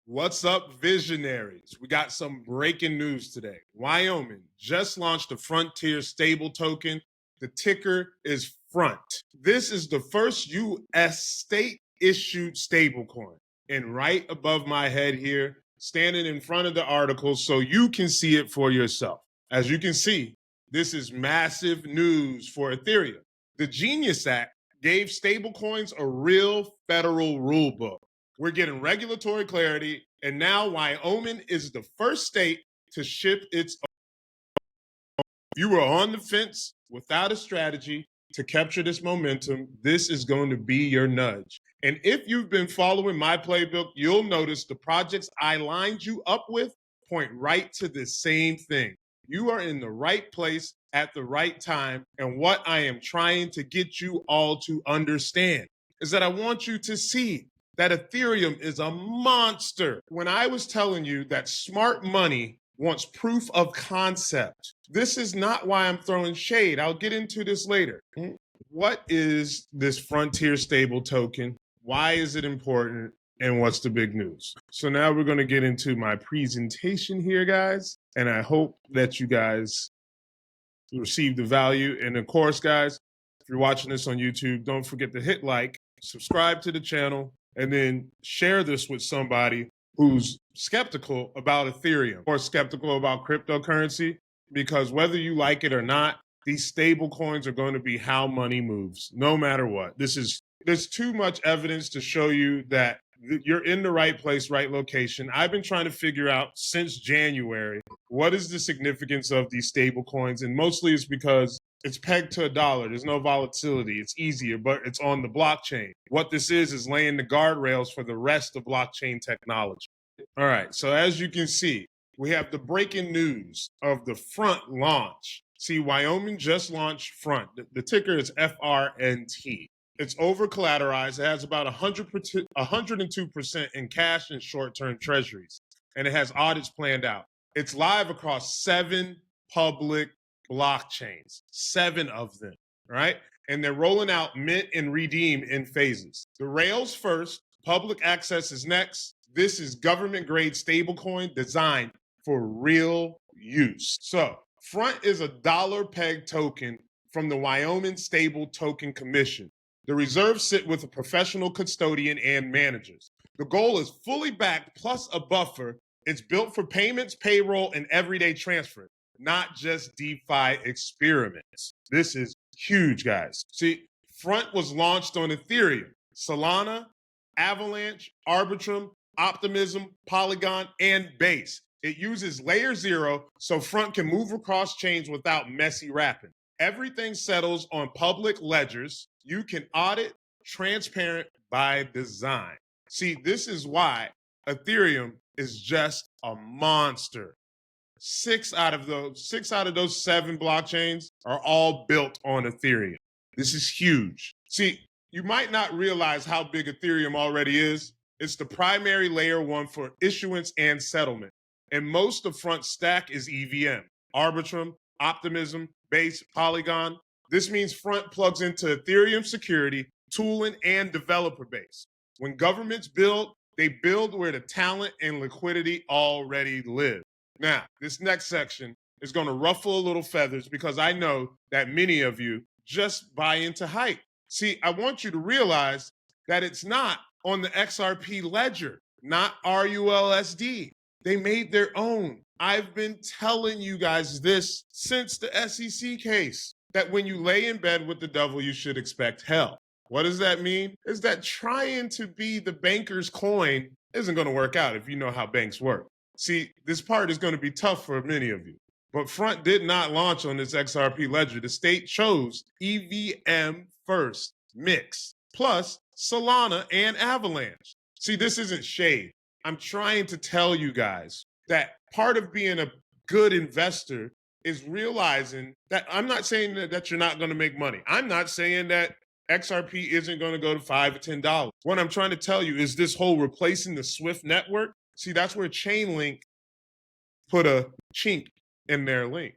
What's up, visionaries? We got some breaking news today. Wyoming just launched a Frontier stable token. The ticker is FRNT. This is the first U.S. state-issued stablecoin. And right above my head here, standing in front of the article so you can see it for yourself. As you can see, this is massive news for Ethereum. The Genius Act gave stablecoins a real federal rule book. We're getting regulatory clarity, and now Wyoming is the first state to ship its own. If you were on the fence without a strategy to capture this momentum, this is going to be your nudge. And if you've been following my playbook, you'll notice the projects I lined you up with point right to the same thing. You are in the right place at the right time, and what I am trying to get you all to understand is that I want you to see that Ethereum is a monster. When I was telling you that smart money wants proof of concept, this is not why I'm throwing shade. I'll get into this later. What is this Frontier stable token? Why is it important? And what's the big news? So now we're going to get into my presentation here, guys. And I hope that you guys receive the value. And of course, guys, if you're watching this on YouTube, don't forget to hit like, subscribe to the channel, and then share this with somebody who's skeptical about Ethereum or skeptical about cryptocurrency, because whether you like it or not, these stable coins are going to be how money moves, no matter what. There's too much evidence to show you that you're in the right place, right location. I've been trying to figure out since January, what is the significance of these stable coins? And mostly it's because it's pegged to $1. There's no volatility. It's easier, but it's on the blockchain. What this is laying the guardrails for the rest of blockchain technology. All right, so as you can see, we have the breaking news of the FRNT launch. See, Wyoming just launched FRNT. The ticker is FRNT. It's over collateralized. It has about 102% in cash and short-term treasuries. And it has audits planned out. It's live across 7 public blockchains, 7 of them, right? And they're rolling out mint and redeem in phases. The rails first, public access is next. This is government-grade stablecoin designed for real use. So FRNT is a dollar peg token from the Wyoming Stable Token Commission. The reserves sit with a professional custodian and managers. The goal is fully backed plus a buffer. It's built for payments, payroll, and everyday transfer, not just DeFi experiments. This is huge, guys. See, FRNT was launched on Ethereum, Solana, Avalanche, Arbitrum, Optimism, Polygon, and Base. It uses layer 0 so FRNT can move across chains without messy wrapping. Everything settles on public ledgers. You can audit, transparent by design. See, this is why Ethereum is just a monster. 6 out of those 7 blockchains are all built on Ethereum. This is huge. See, you might not realize how big Ethereum already is. It's the primary layer 1 for issuance and settlement. And most of FRNT's stack is EVM, Arbitrum, Optimism, Base, Polygon. This means FRNT plugs into Ethereum security, tooling, and developer base. When governments build, they build where the talent and liquidity already live. Now, this next section is going to ruffle a little feathers because I know that many of you just buy into hype. See, I want you to realize that it's not on the XRP ledger, not RULSD. They made their own. I've been telling you guys this since the SEC case, that when you lay in bed with the devil, you should expect hell. What does that mean? Is that trying to be the banker's coin isn't going to work out if you know how banks work. See, this part is going to be tough for many of you. But FRNT did not launch on this XRP ledger. The state chose EVM first, mix, plus Solana and Avalanche. See, this isn't shade. I'm trying to tell you guys that part of being a good investor is realizing that I'm not saying that you're not going to make money. I'm not saying that XRP isn't going to go to $5 or $10. What I'm trying to tell you is this whole replacing the Swift network. See, that's where Chainlink put a chink in their link.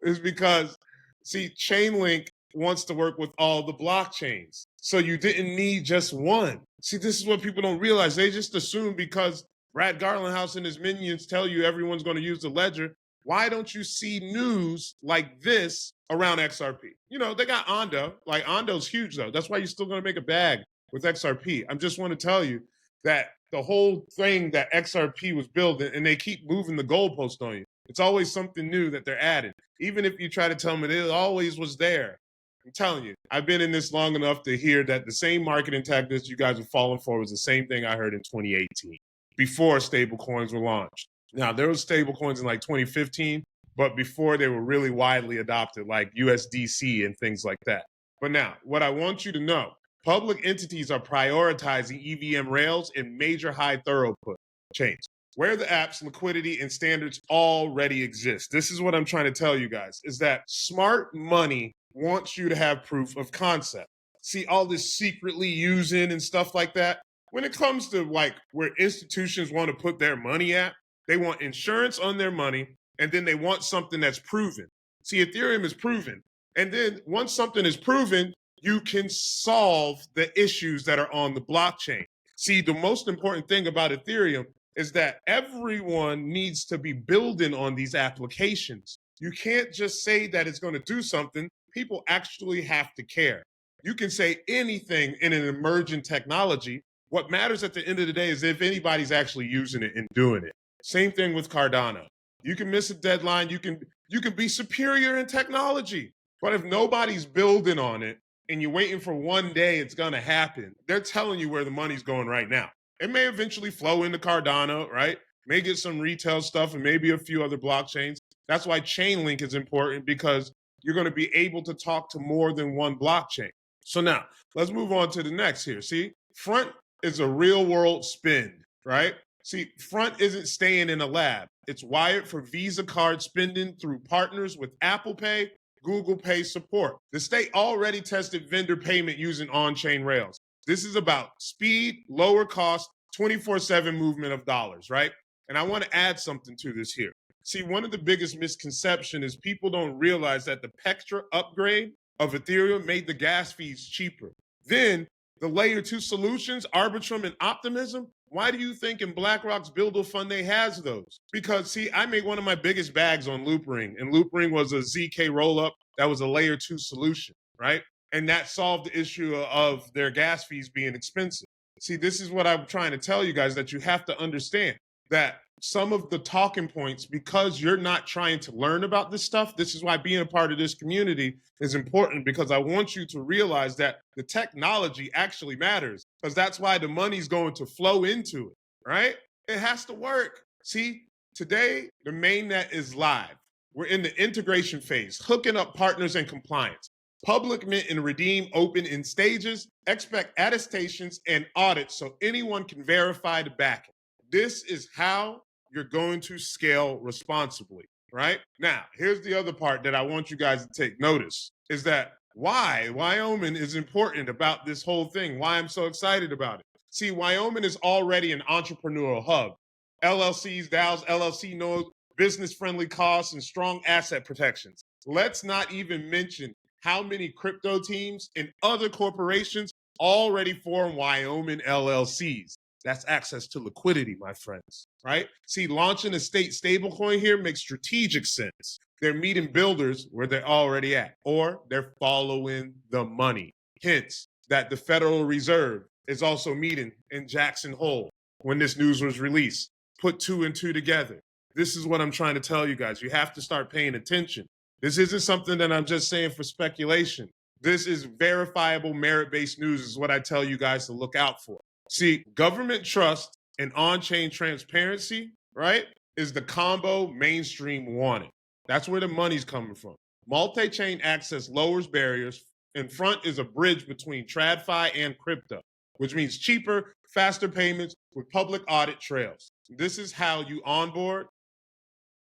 Is because, see, Chainlink wants to work with all the blockchains. So you didn't need just one. See, this is what people don't realize. They just assume because Brad Garlinghouse and his minions tell you everyone's going to use the ledger. Why don't you see news like this around XRP? You know, they got Ondo. Like, Ondo's huge, though. That's why you're still going to make a bag with XRP. I just want to tell you that the whole thing that XRP was building, and they keep moving the goalpost on you. It's always something new that they're adding. Even if you try to tell them it always was there. I'm telling you, I've been in this long enough to hear that the same marketing tactics you guys are falling for was the same thing I heard in 2018 before stablecoins were launched. Now, there was stablecoins in like 2015, but before they were really widely adopted, like USDC and things like that. But now, what I want you to know, public entities are prioritizing EVM rails in major high throughput chains, where the apps, liquidity, and standards already exist. This is what I'm trying to tell you guys, is that smart money wants you to have proof of concept. See all this secretly using and stuff like that? When it comes to like where institutions want to put their money at, they want insurance on their money, and then they want something that's proven. See, Ethereum is proven. And then once something is proven, you can solve the issues that are on the blockchain. See, the most important thing about Ethereum is that everyone needs to be building on these applications. You can't just say that it's going to do something. People actually have to care. You can say anything in an emerging technology. What matters at the end of the day is if anybody's actually using it and doing it. Same thing with Cardano. You can miss a deadline. You can be superior in technology. But if nobody's building on it and you're waiting for one day it's going to happen, they're telling you where the money's going right now. It may eventually flow into Cardano, right? May get some retail stuff and maybe a few other blockchains. That's why Chainlink is important, because you're going to be able to talk to more than one blockchain. So now let's move on to the next here. See, Front is a real world spend, right? See, Front isn't staying in a lab. It's wired for Visa card spending through partners with Apple Pay, Google Pay support. The state already tested vendor payment using on-chain rails. This is about speed, lower cost, 24/7 movement of dollars, right? And I want to add something to this here. See, one of the biggest misconceptions is people don't realize that the Pectra upgrade of Ethereum made the gas fees cheaper. Then the layer 2 solutions, Arbitrum and Optimism, why do you think in BlackRock's Builder Fund they has those? Because see, I made one of my biggest bags on Loopring, and Loopring was a ZK rollup that was a layer 2 solution, right? And that solved the issue of their gas fees being expensive. See, this is what I'm trying to tell you guys, that you have to understand that some of the talking points, because you're not trying to learn about this stuff, this is why being a part of this community is important, because I want you to realize that the technology actually matters, because that's why the money's going to flow into it, right? It has to work. See, today, the mainnet is live. We're in the integration phase, hooking up partners and compliance. Public mint and redeem open in stages. Expect attestations and audits so anyone can verify the backing. This is how you're going to scale responsibly, right? Now, here's the other part that I want you guys to take notice, is that why Wyoming is important about this whole thing, why I'm so excited about it. See, Wyoming is already an entrepreneurial hub. LLCs, DAOs, LLC nodes, business-friendly costs, and strong asset protections. Let's not even mention how many crypto teams and other corporations already form Wyoming LLCs. That's access to liquidity, my friends, right? See, launching a state stablecoin here makes strategic sense. They're meeting builders where they're already at, or they're following the money. Hence, that the Federal Reserve is also meeting in Jackson Hole when this news was released. Put 2 and 2 together. This is what I'm trying to tell you guys. You have to start paying attention. This isn't something that I'm just saying for speculation. This is verifiable, merit-based news is what I tell you guys to look out for. See, government trust and on-chain transparency, right, is the combo mainstream wanted. That's where the money's coming from. Multi-chain access lowers barriers, and Front is a bridge between TradFi and crypto, which means cheaper, faster payments with public audit trails. This is how you onboard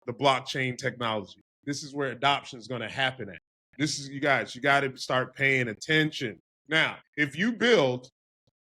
the blockchain technology. This is where adoption is going to happen at. This is, you guys, you got to start paying attention. Now, if you build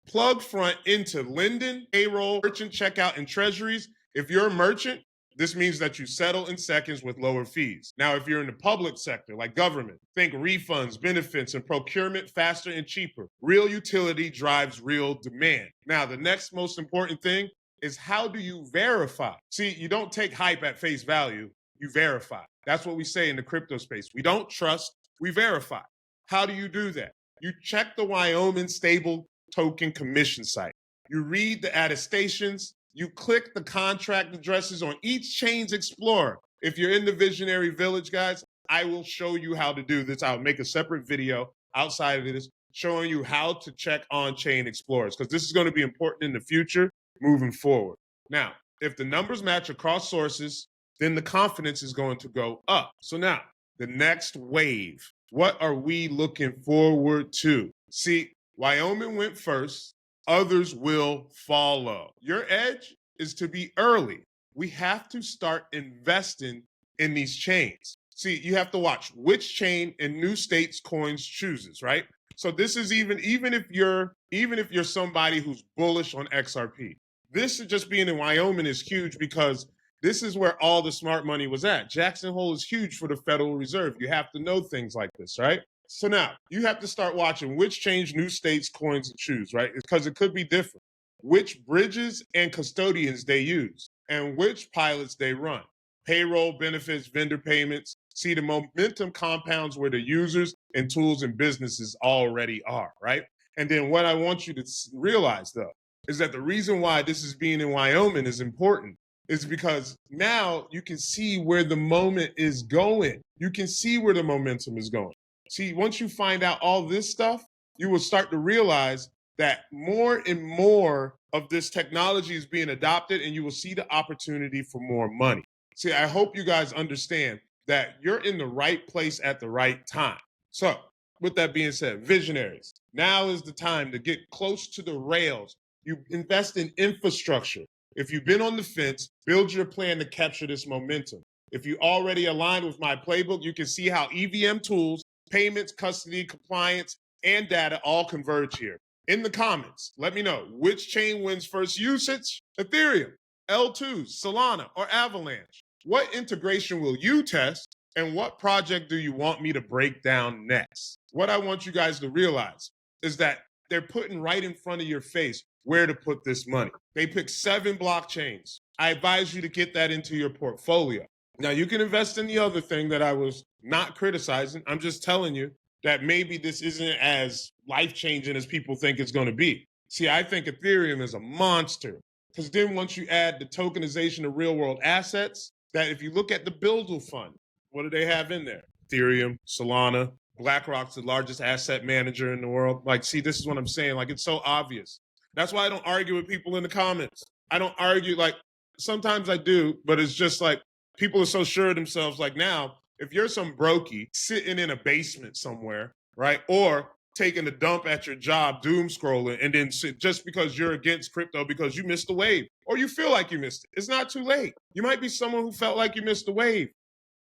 plug Front into lending, payroll, merchant checkout, and treasuries, if you're a merchant, this means that you settle in seconds with lower fees. Now, if you're in the public sector, like government, think refunds, benefits, and procurement faster and cheaper. Real utility drives real demand. Now, the next most important thing is how do you verify? See, you don't take hype at face value, you verify. That's what we say in the crypto space. We don't trust, we verify. How do you do that? You check the Wyoming stable token commission site. You read the attestations, you click the contract addresses on each chain's explorer. If you're in the Visionary Village, guys, I will show you how to do this. I'll make a separate video outside of this showing you how to check on-chain explorers, because this is going to be important in the future moving forward. Now, if the numbers match across sources, then the confidence is going to go up. So now, the next wave, what are we looking forward to? See, Wyoming went first. Others will follow. Your edge is to be early. We have to start investing in these chains. See, you have to watch which chain and new states coins chooses, right? So this is even if you're somebody who's bullish on XRP. This is just being in Wyoming is huge because this is where all the smart money was at. Jackson Hole is huge for the Federal Reserve. You have to know things like this, right? So now you have to start watching which change new states coins to choose, right? Because it could be different. Which bridges and custodians they use and which pilots they run. Payroll, benefits, vendor payments. See, the momentum compounds where the users and tools and businesses already are, right? And then what I want you to realize, though, is that the reason why this is being in Wyoming is important is because now you can see where the moment is going. You can see where the momentum is going. See, once you find out all this stuff, you will start to realize that more and more of this technology is being adopted and you will see the opportunity for more money. See, I hope you guys understand that you're in the right place at the right time. So with that being said, visionaries, now is the time to get close to the rails. You invest in infrastructure. If you've been on the fence, build your plan to capture this momentum. If you already aligned with my playbook, you can see how EVM tools, payments, custody, compliance, and data all converge here. In the comments, let me know which chain wins first usage, Ethereum, L2, Solana, or Avalanche. What integration will you test? And what project do you want me to break down next? What I want you guys to realize is that they're putting right in front of your face where to put this money. They picked 7 blockchains. I advise you to get that into your portfolio. Now, you can invest in the other thing that I was not criticizing. I'm just telling you that maybe this isn't as life-changing as people think it's going to be. See, I think Ethereum is a monster because then once you add the tokenization of real-world assets, that if you look at the Builder Fund, what do they have in there? Ethereum, Solana, BlackRock's the largest asset manager in the world. Like, see, this is what I'm saying. Like, it's so obvious. That's why I don't argue with people in the comments. I don't argue, like, sometimes I do, but it's just like people are so sure of themselves. Like now, if you're some brokey sitting in a basement somewhere, right, or taking a dump at your job, doom scrolling, and then sit just because you're against crypto because you missed the wave or you feel like you missed it, it's not too late. You might be someone who felt like you missed the wave.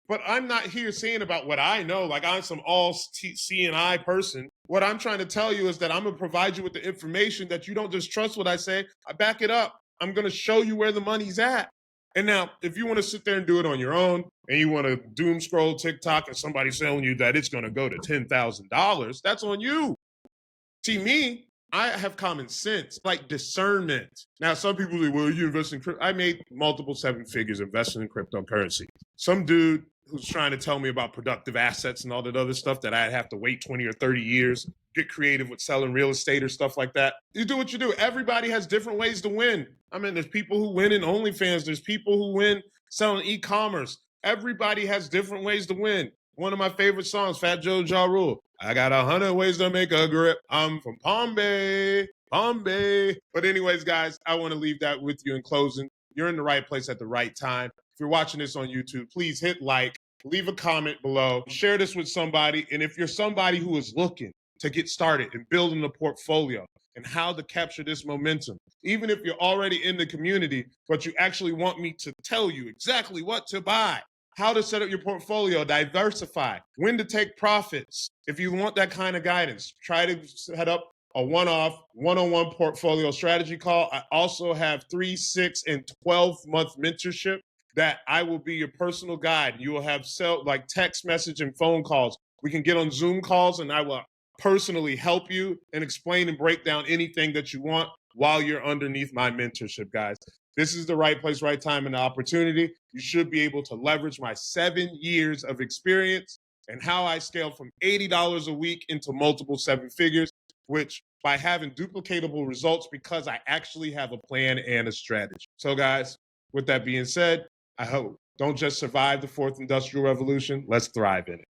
But I'm not here saying about what I know, like I'm some all C&I person. What I'm trying to tell you is that I'm going to provide you with the information that you don't just trust what I say. I back it up. I'm going to show you where the money's at. And now, if you want to sit there and do it on your own and you want to doom scroll TikTok and somebody's telling you that it's going to go to $10,000, that's on you. See, me, I have common sense, like discernment. Now, some people say, well, you invest in crypto. I made multiple 7 figures investing in cryptocurrency. Some dude who's trying to tell me about productive assets and all that other stuff that I'd have to wait 20 or 30 years, get creative with selling real estate or stuff like that. You do what you do. Everybody has different ways to win. I mean, there's people who win in OnlyFans. There's people who win selling e-commerce. Everybody has different ways to win. One of my favorite songs, Fat Joe Ja Rule. I got 100 ways to make a grip. I'm from Palm Bay. But anyways, guys, I want to leave that with you in closing. You're in the right place at the right time. If you're watching this on YouTube, please hit like, leave a comment below, share this with somebody. And if you're somebody who is looking to get started in building a portfolio and how to capture this momentum, even if you're already in the community, but you actually want me to tell you exactly what to buy, how to set up your portfolio, diversify, when to take profits. If you want that kind of guidance, try to set up a one-off, one-on-one portfolio strategy call. I also have 3, 6, and 12-month mentorship that I will be your personal guide. You will have like text message and phone calls. We can get on Zoom calls and I will personally help you and explain and break down anything that you want while you're underneath my mentorship, guys. This is the right place, right time, and opportunity. You should be able to leverage my 7 years of experience and how I scaled from $80 a week into multiple 7 figures, which by having duplicatable results because I actually have a plan and a strategy. So guys, with that being said, I hope don't just survive the fourth industrial revolution, let's thrive in it.